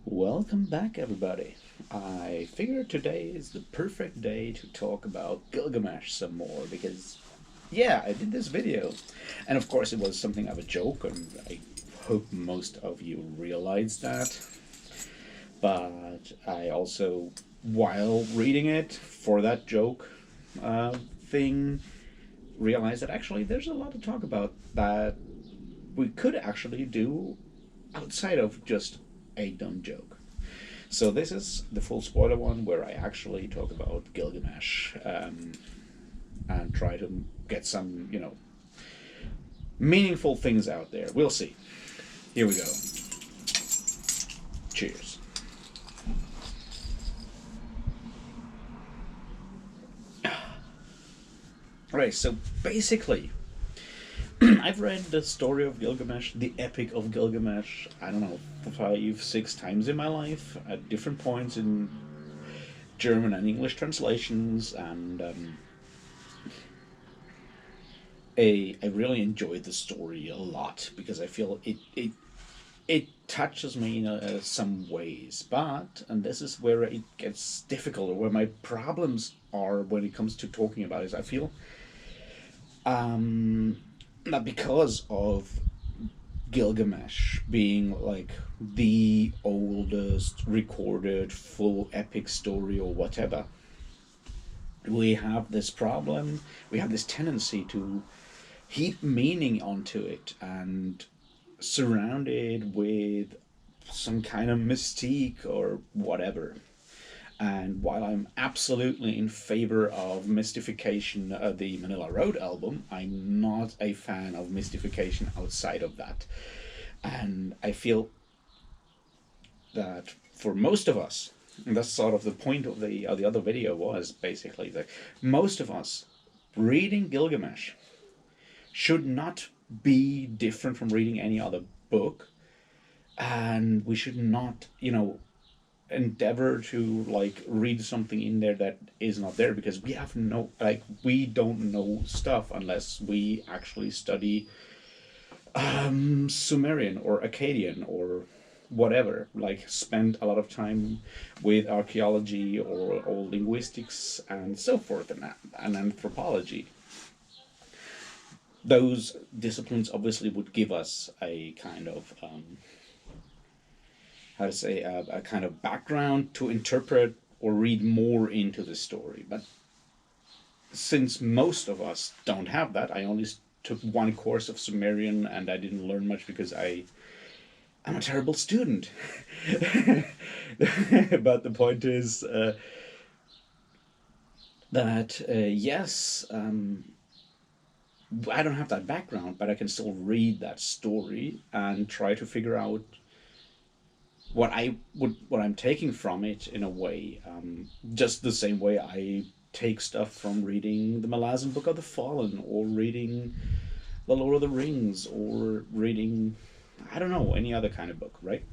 Welcome back, everybody. I figured today is the perfect day to talk about Gilgamesh some more because, yeah, I did this video. And of course, it was something of a joke, and I hope most of you realized that. But I also, while reading it for that joke thing, realized that actually there's a lot to talk about that we could actually do outside of just a dumb joke. So this is the full spoiler one where I actually talk about Gilgamesh and try to get some, meaningful things out there. We'll see. Here we go. Cheers. Alright, so basically, I've read the story of Gilgamesh, the Epic of Gilgamesh, I don't know, 5, 6 times in my life at different points in German and English translations, and I really enjoyed the story a lot because I feel it touches me in some ways. But, and this is where it gets difficult, or where my problems are when it comes to talking about it, I feel that because of Gilgamesh being like the oldest recorded full epic story or whatever, we have this problem, we have this tendency to heap meaning onto it and surround it with some kind of mystique or whatever. And while I'm absolutely in favor of mystification of the Manila Road album, I'm not a fan of mystification outside of that. And I feel that for most of us, and that's sort of the point of the other video, was basically that most of us reading Gilgamesh should not be different from reading any other book, and we should not, endeavor to like read something in there that is not there, because we have no, like, we don't know stuff unless we actually study Sumerian or Akkadian or whatever, like spend a lot of time with archaeology or linguistics and so forth, and anthropology. Those disciplines obviously would give us a kind of how to say, a kind of background to interpret or read more into the story. But since most of us don't have that, I only took one course of Sumerian, and I didn't learn much because I'm a terrible student. But the point is that yes, I don't have that background, but I can still read that story and try to figure out what I'm taking from it in a way, just the same way I take stuff from reading the Malazan Book of the Fallen, or reading the Lord of the Rings, or reading, I don't know, any other kind of book, right?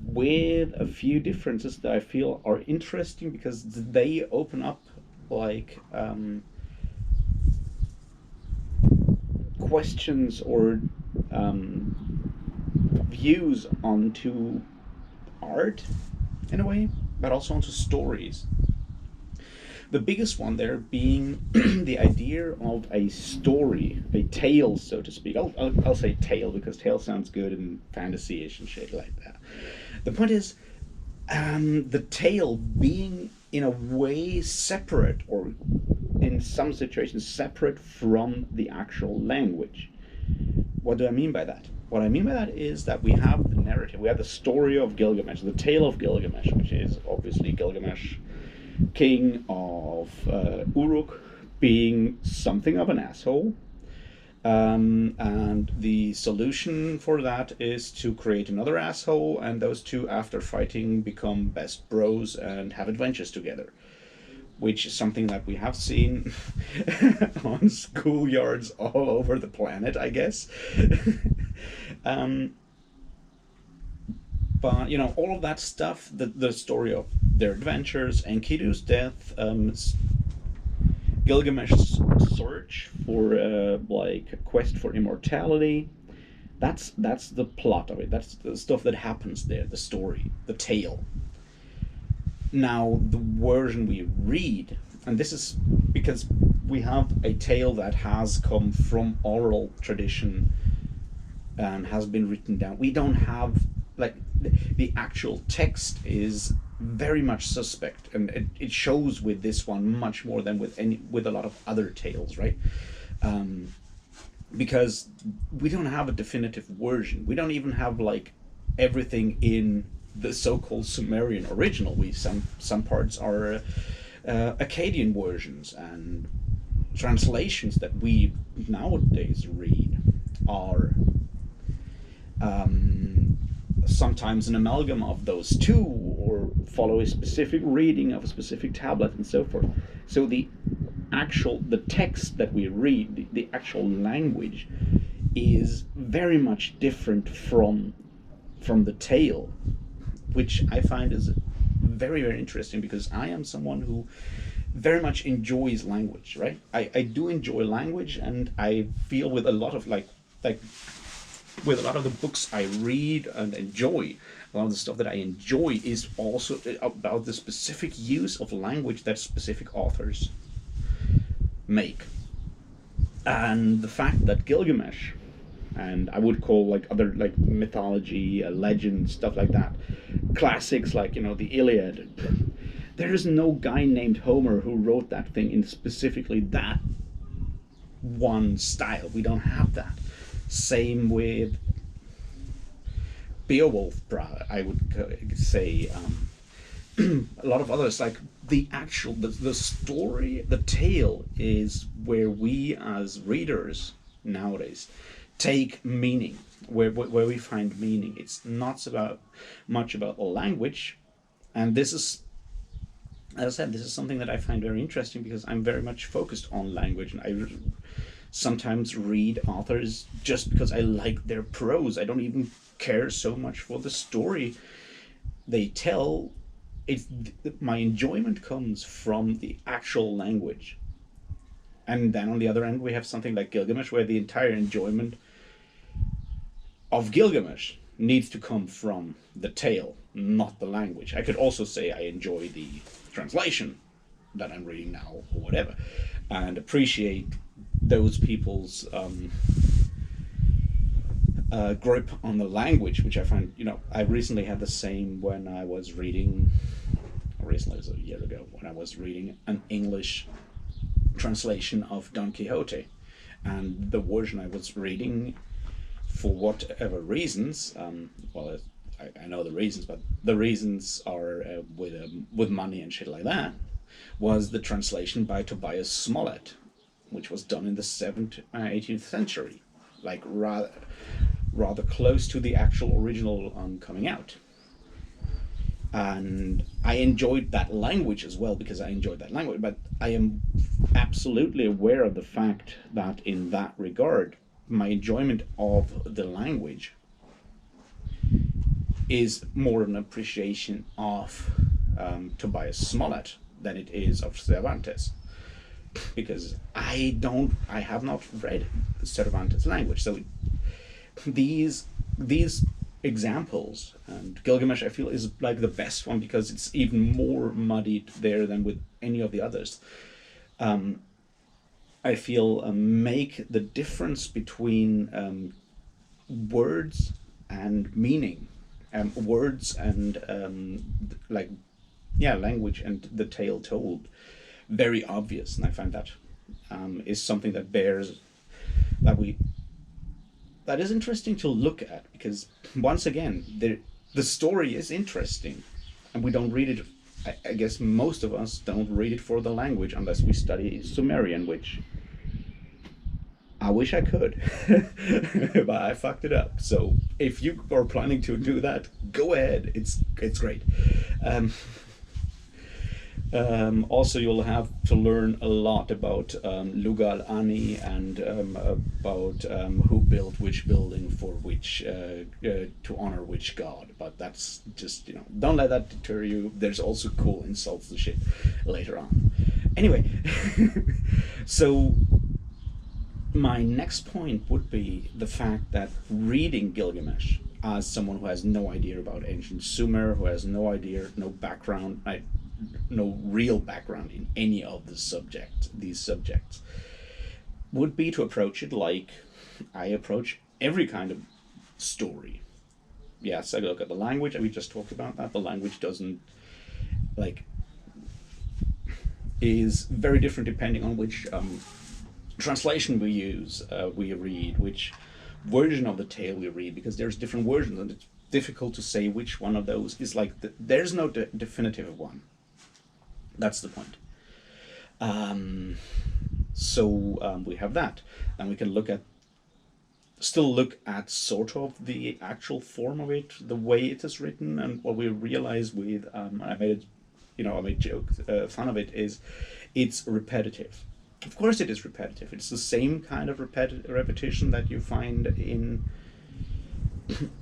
With a few differences that I feel are interesting because they open up like questions or views onto art in a way, but also onto stories. The biggest one there being the idea of a story, a tale, so to speak. I'll say tale because tale sounds good and fantasy-ish and shit like that. The point is, the tale being in a way separate, or in some situations separate from the actual language. What do I mean by that? What I mean by that is that we have the narrative, we have the story of Gilgamesh, the tale of Gilgamesh, which is obviously Gilgamesh, king of Uruk, being something of an asshole. And the solution for that is to create another asshole, and those two, after fighting, become best bros and have adventures together. Which is something that we have seen on schoolyards all over the planet, I guess. But, all of that stuff, the story of their adventures, Enkidu's death, Gilgamesh's search for, like, a quest for immortality, That's the plot of it. That's the stuff that happens there, the story, the tale. Now, the version we read, and this is because we have a tale that has come from oral tradition and has been written down. We don't have, like, the actual text is very much suspect, and it shows with this one much more than with a lot of other tales, right? Because we don't have a definitive version. We don't even have like everything in the so-called Sumerian original. We some parts are Akkadian versions, and translations that we nowadays read are sometimes an amalgam of those two, or follow a specific reading of a specific tablet and so forth. So the text that we read, the actual language, is very much different from the tale, which I find is very, very interesting, because I am someone who very much enjoys language, right? I do enjoy language, and I feel with a lot of like with a lot of the books I read and enjoy, a lot of the stuff that I enjoy is also about the specific use of language that specific authors make. And the fact that Gilgamesh, and I would call like other like mythology, legend, stuff like that, classics like, the Iliad, there is no guy named Homer who wrote that thing in specifically that one style. We don't have that. Same with Beowulf, I would say. A lot of others, like the story, the tale is where we as readers nowadays take meaning, where we find meaning. It's not much about the language, and this is, as I said, this is something that I find very interesting, because I'm very much focused on language, and I sometimes read authors just because I like their prose. I don't even care so much for the story they tell. My enjoyment comes from the actual language. And then on the other end, we have something like Gilgamesh, where the entire enjoyment of Gilgamesh needs to come from the tale, not the language. I could also say I enjoy the translation that I'm reading now, or whatever, and appreciate those people's grip on the language, which I find, I recently had the same when I was reading, recently, it was a year ago, when I was reading an English translation of Don Quixote, and the version I was reading, for whatever reasons, I know the reasons, but the reasons are with money and shit like that, was the translation by Tobias Smollett, which was done in the 18th century, like rather close to the actual original coming out. And I enjoyed that language as well, because I enjoyed that language, but I am absolutely aware of the fact that in that regard, my enjoyment of the language is more an appreciation of Tobias Smollett than it is of Cervantes, because I have not read Cervantes' language. So these examples, and Gilgamesh, I feel, is like the best one, because it's even more muddied there than with any of the others. I feel make the difference between words and meaning, words and language and the tale told, very obvious. And I find that is something that that is interesting to look at, because once again, the story is interesting, and we don't read it. I guess most of us don't read it for the language unless we study Sumerian, which I wish I could, but I fucked it up. So if you are planning to do that, go ahead. It's great. Also, you'll have to learn a lot about Lugal Ani, and about who built which building for which, to honor which god. But that's just, don't let that deter you. There's also cool insults and shit later on. Anyway, so My next point would be the fact that reading Gilgamesh as someone who has no idea about ancient Sumer, who has no idea, no background, no real background in any of these subjects, would be to approach it like I approach every kind of story. Yes, I look at the language, we just talked about that. The language doesn't, like, is very different depending on which translation we use, we read, which version of the tale we read, because there's different versions, and it's difficult to say which one of those is like there's no definitive one. That's the point. We have that, and we can still look at sort of the actual form of it, the way it is written, and what we realize with I made jokes, fun of it, is it's repetitive. Of course it is repetitive. It's the same kind of repetition that you find in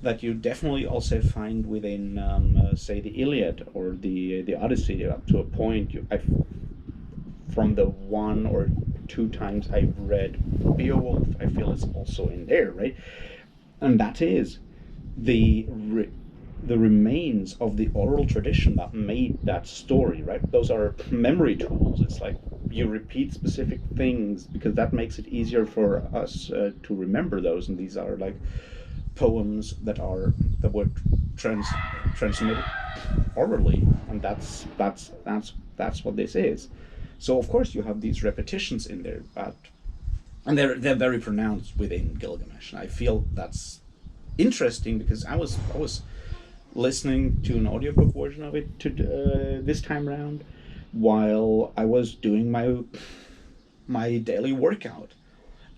that you definitely also find within say the Iliad or the Odyssey. Up to a point, from the one or two times I've read Beowulf, I feel it's also in there, right? And that is the remains of the oral tradition that made that story, right? Those are memory tools. It's like you repeat specific things because that makes it easier for us to remember those. And these are like poems that were transmitted orally, and that's what this is. So of course you have these repetitions in there, and they're very pronounced within Gilgamesh. And I feel that's interesting because I was listening to an audiobook version of it this time around while I was doing my daily workout,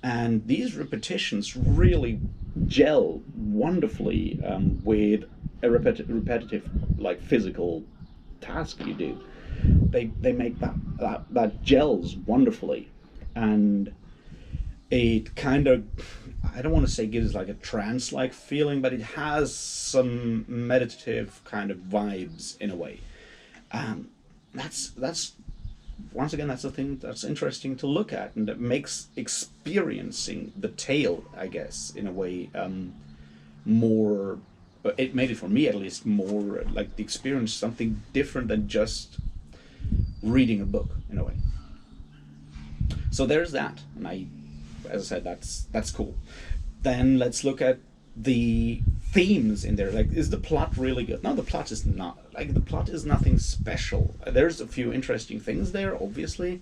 and these repetitions really gel wonderfully with a repetitive, like, physical task you do. They make that gels wonderfully, and it kind of, I don't want to say gives like a trance-like feeling, but it has some meditative kind of vibes in a way. That's once again, that's a thing that's interesting to look at, and that makes experiencing the tale, I guess, in a way, more. It made it, for me at least, more like the experience something different than just reading a book in a way. So there's that, and as I said, that's cool. Then let's look at the themes in there. Like, is the plot really good? No, the plot is not. Like, the plot is nothing special. There's a few interesting things there, obviously.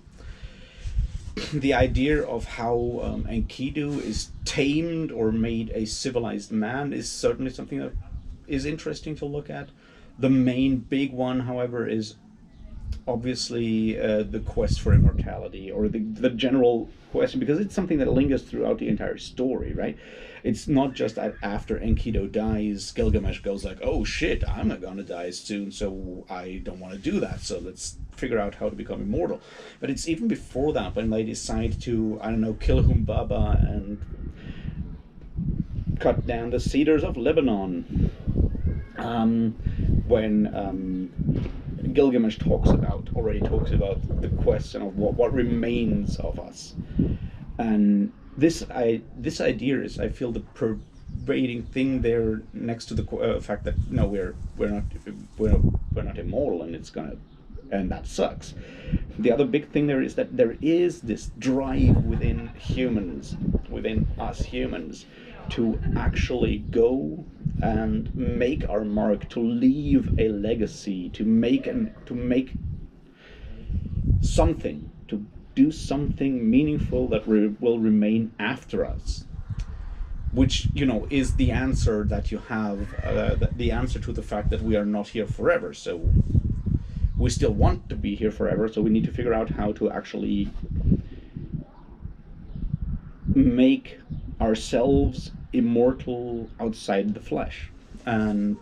The idea of how Enkidu is tamed or made a civilized man is certainly something that is interesting to look at. The main big one, however, is obviously the quest for immortality, or the general question, because it's something that lingers throughout the entire story, right? It's not just that after Enkidu dies, Gilgamesh goes like, oh shit, I'm gonna die soon, so I don't want to do that, so let's figure out how to become immortal. But it's even before that, when they decide to, I don't know, kill Humbaba and cut down the cedars of Lebanon. When Gilgamesh already talks about the question of what remains of us, and this idea is, I feel, the pervading thing there, next to the fact that no, we're not immortal, and that sucks. The other big thing there is that there is this drive within us humans, to actually go and make our mark, to leave a legacy, to make something, to do something meaningful that will remain after us, which, is the answer that you have, the answer to the fact that we are not here forever. So we still want to be here forever, so we need to figure out how to actually make ourselves immortal outside the flesh. And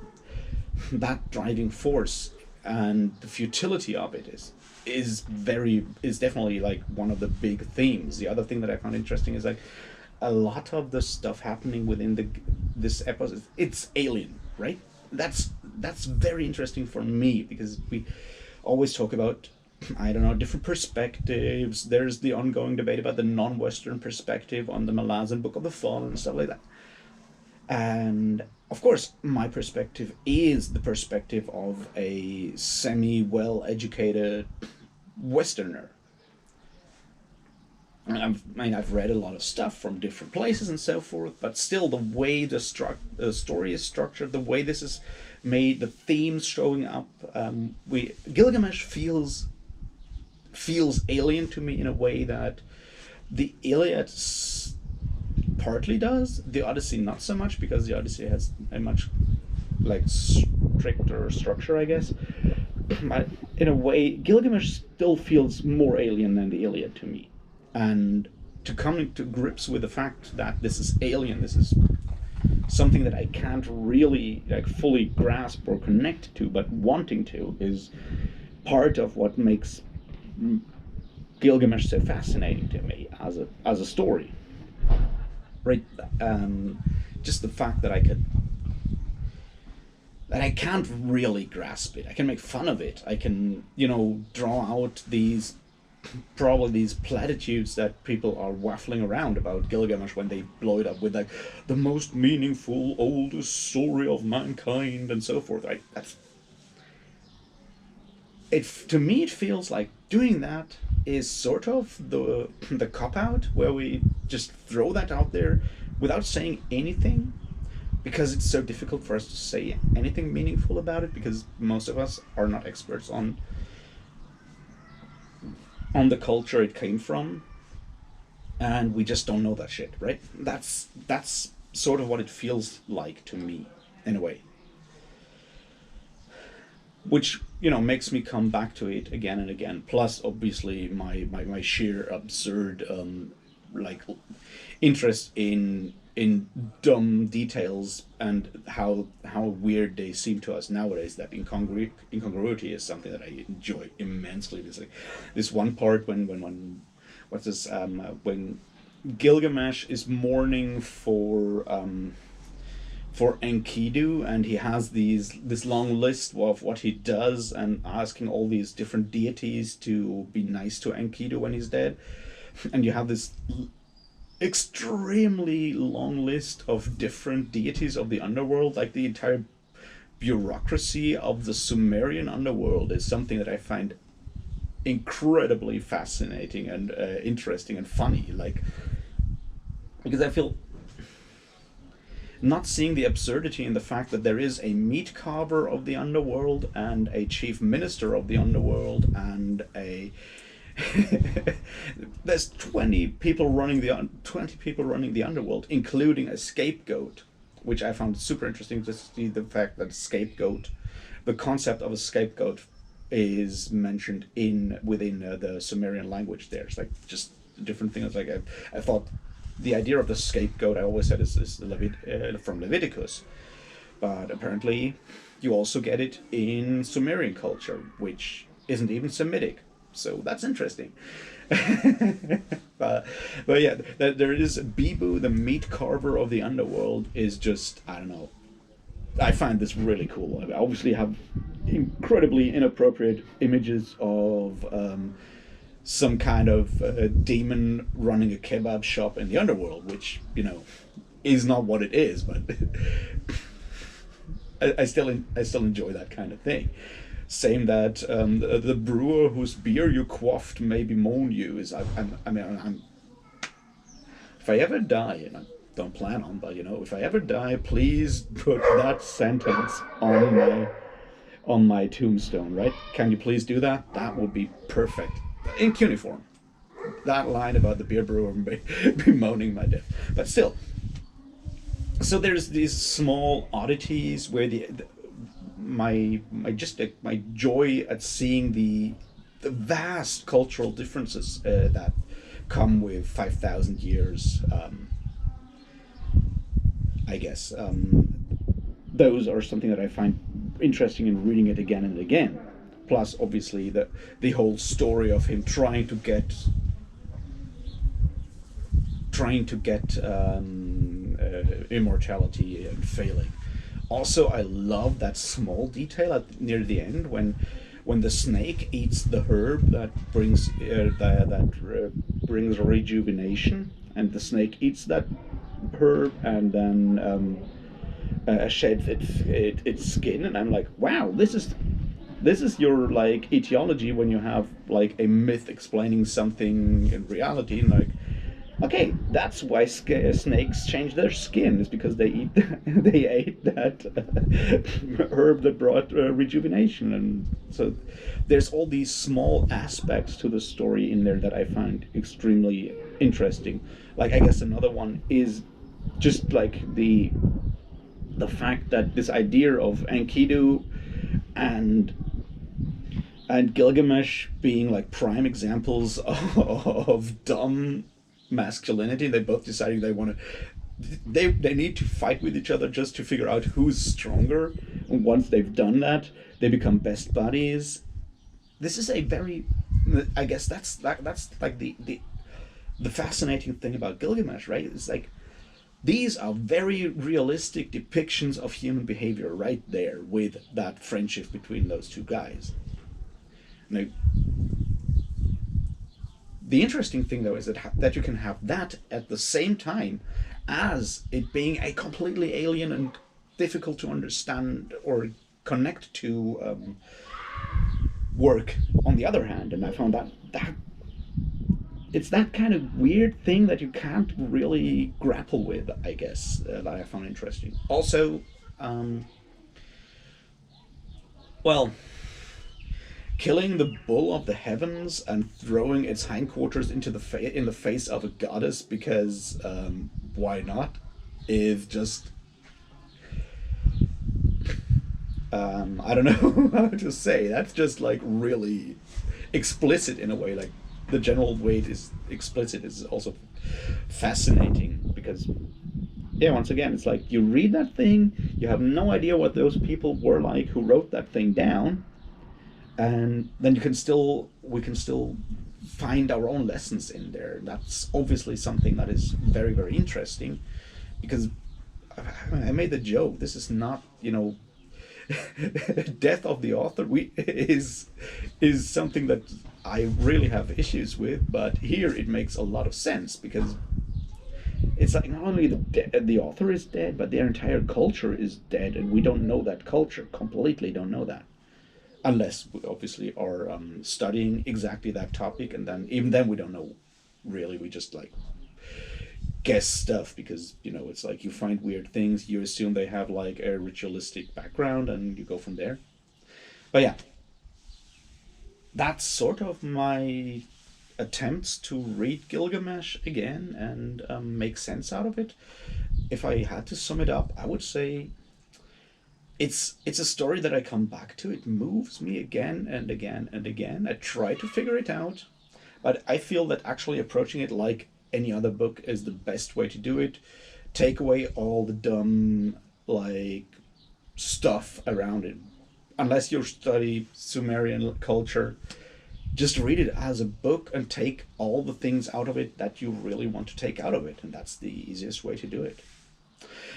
that driving force and the futility of it is definitely like one of the big themes. The other thing that I found interesting is like a lot of the stuff happening within this episode, it's alien, right? That's very interesting for me, because we always talk about I don't know, different perspectives. There's the ongoing debate about the non-Western perspective on the Malazan Book of the Fallen and stuff like that. And of course, my perspective is the perspective of a semi-well-educated Westerner. I've read a lot of stuff from different places and so forth, but still, the way the story is structured, the way this is made, the themes showing up, Gilgamesh feels alien to me in a way that the Iliad partly does. The Odyssey not so much, because the Odyssey has a much like stricter structure, I guess. But in a way, Gilgamesh still feels more alien than the Iliad to me. And to come to grips with the fact that this is alien, this is something that I can't really like fully grasp or connect to, but wanting to, is part of what makes Gilgamesh so fascinating to me as a story. Right, just the fact that I can't really grasp it. I can make fun of it. I can, draw out these platitudes that people are waffling around about Gilgamesh when they blow it up with like the most meaningful, oldest story of mankind and so forth. Right? To me, it feels like doing that is sort of the cop out, where we just throw that out there without saying anything, because it's so difficult for us to say anything meaningful about it, because most of us are not experts on the culture it came from, and we just don't know that shit, right? That's sort of what it feels like to me, in a way. Which, makes me come back to it again and again. Plus, obviously, my sheer absurd, like, interest in dumb details, and how weird they seem to us nowadays. That incongruity is something that I enjoy immensely. There's like this one part when what's this when Gilgamesh is mourning for Enkidu, and he has this long list of what he does, and asking all these different deities to be nice to Enkidu when he's dead. And you have this extremely long list of different deities of the underworld. Like, the entire bureaucracy of the Sumerian underworld is something that I find incredibly fascinating and interesting and funny. Like, because I feel not seeing the absurdity in the fact that there is a meat carver of the underworld, and a chief minister of the underworld, and there's 20 people running the underworld, including a scapegoat, which I found super interesting to see. The fact that the concept of a scapegoat is mentioned within the Sumerian language. There, it's like just different things. Like I thought the idea of the scapegoat, I always said, is from Leviticus, but apparently you also get it in Sumerian culture, which isn't even Semitic. So that's interesting. but yeah, there is Bibu, the meat carver of the underworld, is just, I don't know. I find this really cool. I obviously have incredibly inappropriate images of some kind of demon running a kebab shop in the underworld, which, is not what it is, but I still enjoy that kind of thing. Saying that the brewer whose beer you quaffed may bemoan you is, I'm if I ever die, and I don't plan on, but if I ever die, please put that sentence on my tombstone, right? Can you please do that? That would be perfect. In cuneiform. That line about the beer brewer bemoaning my death. But still. So there's these small oddities where my joy at seeing the vast cultural differences that come with 5,000 years, I guess. Those are something that I find interesting in reading it again and again. Plus, obviously, the whole story of him trying to get immortality and failing. Also, I love that small detail near the end when when the snake eats the herb that brings rejuvenation, and the snake eats that herb and then sheds its skin, and I'm like, wow, this is your like etiology when you have like a myth explaining something in reality, and like, okay, that's why snakes change their skin, is because they eat they ate that herb that brought rejuvenation. And so there's all these small aspects to the story in there that I find extremely interesting. Like, I guess another one is just like the fact that this idea of Enkidu and Gilgamesh being like prime examples of dumb masculinity. They both deciding they want to. They need to fight with each other just to figure out who's stronger. And once they've done that, they become best buddies. This is a very, I guess that's like the fascinating thing about Gilgamesh, right? It's like these are very realistic depictions of human behavior right there with that friendship between those two guys. Now, the interesting thing though is that you can have that at the same time as it being a completely alien and difficult to understand or connect to work on the other hand. And I found that it's that kind of weird thing that you can't really grapple with, I guess, that I found interesting. Also, well, killing the bull of the heavens and throwing its hindquarters into in the face of a goddess because why not, is just I don't know how to say. That's just like really explicit in a way. Like the general weight is explicit is also fascinating because yeah, once again, it's like you read that thing, you have no idea what those people were like who wrote that thing down, and then we can still find our own lessons in there. That's obviously something that is very, very interesting because I made the joke, this is not, death of the author is something that I really have issues with, but here it makes a lot of sense because it's like not only the author is dead, but their entire culture is dead, and we don't know that culture, completely don't know that, unless we obviously are studying exactly that topic, and then even then we don't know really. We just like guess stuff because it's like you find weird things, you assume they have like a ritualistic background, and you go from there. But yeah, that's sort of my attempts to read Gilgamesh again and make sense out of it. If I had to sum it up, I would say it's a story that I come back to. It moves me again and again and again. I try to figure it out, but I feel that actually approaching it like any other book is the best way to do it. Take away all the dumb like stuff around it. Unless you study Sumerian culture, just read it as a book and take all the things out of it that you really want to take out of it, and that's the easiest way to do it.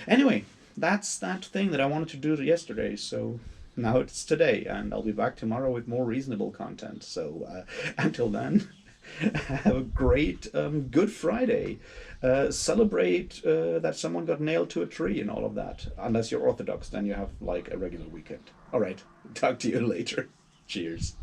Anyway, that's that thing that I wanted to do yesterday, so now it's today, and I'll be back tomorrow with more reasonable content. So until then, have a great Good Friday. Celebrate that someone got nailed to a tree and all of that. Unless you're Orthodox, then you have like a regular weekend. All right, talk to you later. Cheers.